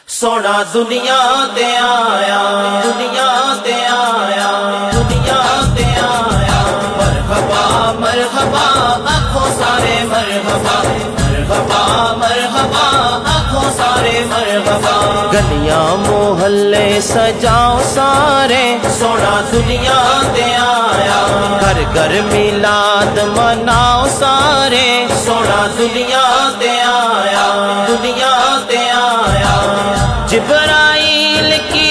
سونا دنیا تے آیا، دنیا تے آیا، دنیا تے آیا، مرحبا مرحبا آکھو سارے مرحبا، مرحبا مرحبا آکھو سارے مرحبا، گلیاں محلے سجاؤ سارے، سونا دنیا تے آیا، گھر گھر میلاد مناؤ سارے، سونا دنیا تے آیا، دنیا تے آیا، جبرائیل کی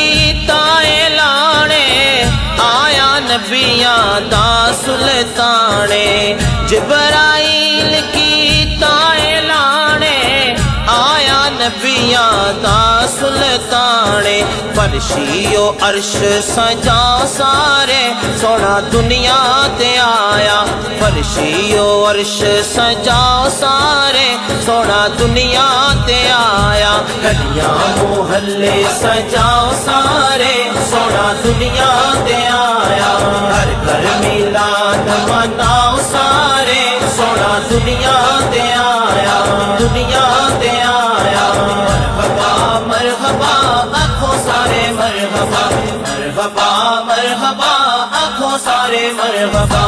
اعلانے آیا نبیاں دا سلطانے، جبرائیل کی اعلانے آیا نبیاں دا سلطانے، فرشیو عرش سجاؤ سارے، سونا دنیا تے آیا، فرشیو عرش سجاؤ سارے، سونا دنیا تے آیا، گلیاں محلے سجاؤ سارے، سونا دنیا تے آیا، گھر گھر میلاد مناؤ سارے، سونا دنیا تے آیا، دنیا تے آیا، مرحبا مرحبا آکھو سارے مرحبا، مرحبا مرحبا آکھو سارے مرحبا،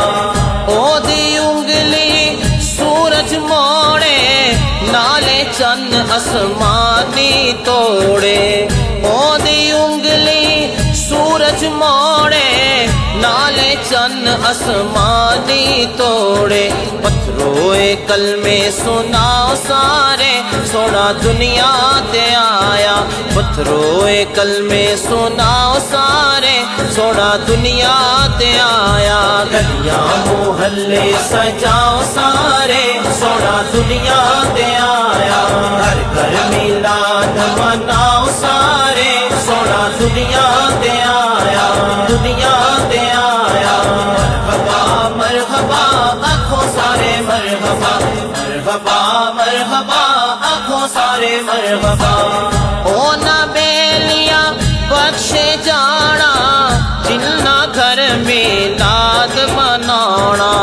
او دی انگلی سورج موڑے نالے چند آسمانی توڑے، او دی انگلی سورج موڑے نالے چند آسمانی توڑے، پتھروئے کلمے سناؤ سارے، سونا دنیا تے آیا، پتھروئے کلمے سناؤ سارے، سونا دنیا تے آیا، گلیاں محلے سجاؤ سارے، سونا دنیا تے آیا، گھر گھر میلاد مناؤ سارے، سونا دنیا تے آیا، دنیا تے آیا، مرحبا مرحبا آکھو سارے مرحبا، مرحبا مرحبا آکھو سارے مرحبا، او نہ بیلیاں بخشے جانا جنہ گھر میلاد منانا،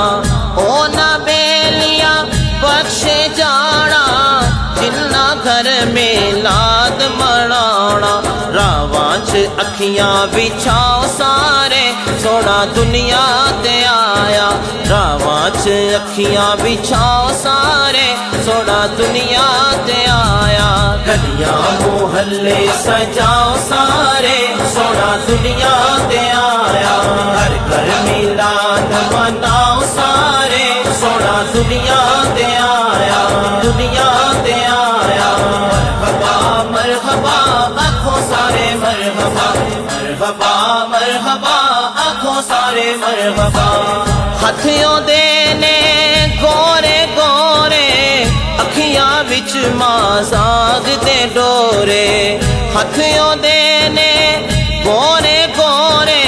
او نہ بیلیاں بخشے جانا جنہ گھر میلاد منانا، راواں چ اکھیاں بچھاؤ سارے، سونا دنیا تے آیا، راواں چ اکھیاں بچھاؤ سارے، سونا دنیا تے آیا، گلیاں محلے سجاؤ سارے، سونا دنیا تے آیا، گھر گھر میلاد مناؤ سارے، سونا دنیا تے آیا، دنیا تے آیا، مرحبا مرحبا آکھو سارے مرحبا، مرحبا مرحبا آکھو سارے مرحبا، ہتھیوں دینے گورے گورے اکھیاں وچ مازاگ دے ڈورے، ہتھیوں دینے گورے گورے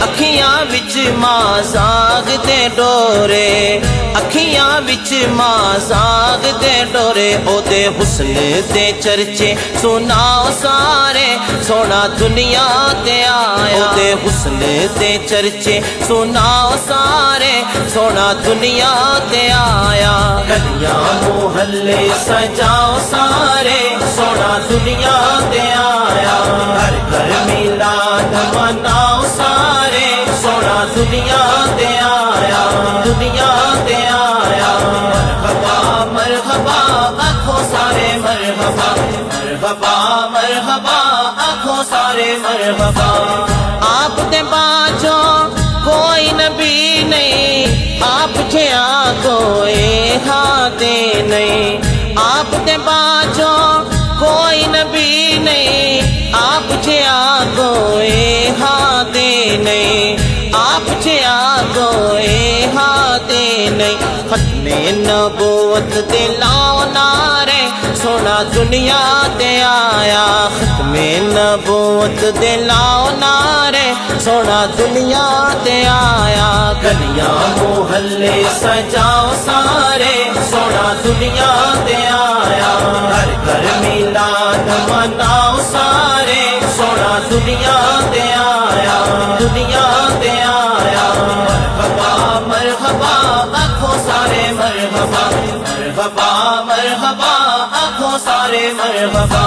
اکھیاں وچ مازاگ دے ڈورے، اکھیاں وچ مازاگ دے ڈورے، او دے حسن دے چرچے سناؤ سارے، سونا دنیا تے آیا، او دے حسن دے چرچے سناؤ سارے، سونا دنیا تے آیا، گلیاں محلے سجاؤ سارے، سونا دنیا تے آیا، گھر گھر میلاد مناؤ سارے، سونا دنیا تے آیا، دنیا تے آیا، مرحبا مرحبا آکھو سارے مرحبا، مرحبا مرحبا آکھو سارے مرحبا، آپ دے باجو کوئی نبی نہیں، آپ جھیا کوئی ہادے نہیں، آپ دے باجو کوئی نبی نہیں، آپ جھیا کوئی ہادے نہیں، آپ جھیا کوئی ہادے نہیں، ختم نبوت دے لاؤ نعرے، سونا دنیا تے آیا، ختم نبوت دے لاؤ نعرے، سونا دنیا تے آیا، گلیاں محلے سجاؤ سارے، سونا دنیا تے آیا، گھر گھر میلاد مناؤ سارے، سونا دنیا تے آیا، دنیا تے آیا، مرحبا مرحبا آکھو سارے مرحبا، مرحبا مرحبا آکھو سارے مرحبا،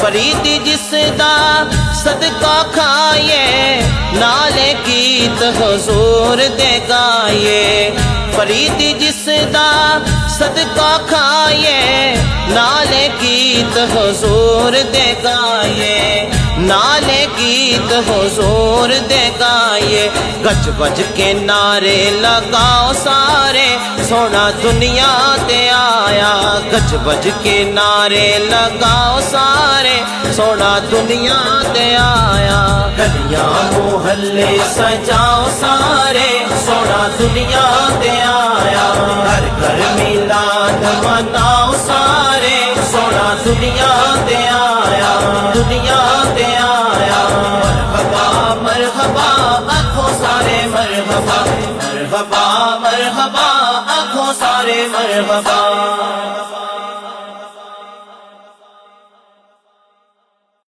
فرید جس دا صدقہ کھائیے نالے گیت حضور دے گائیے فرید جس دا صدقہ کھائیے نالے گیت حضور دے گائیے نالے گیت حضور دے گائیے گج بج کے نعرے لگاؤ سارے سونا دنیا تے آیا گج بج کے نعرے لگاؤ سارے سونا دنیا تے آیا گلیاں محلے سجاؤ سارے سونا دنیا تے آیا ہر گھر میلاد مناؤ سارے سونا دنیا تے آیا دنیا تے آیا مرحبا مرحبا آنکھوں سارے مرحبا مرحبا مرحبا آنکھوں سارے مرحبا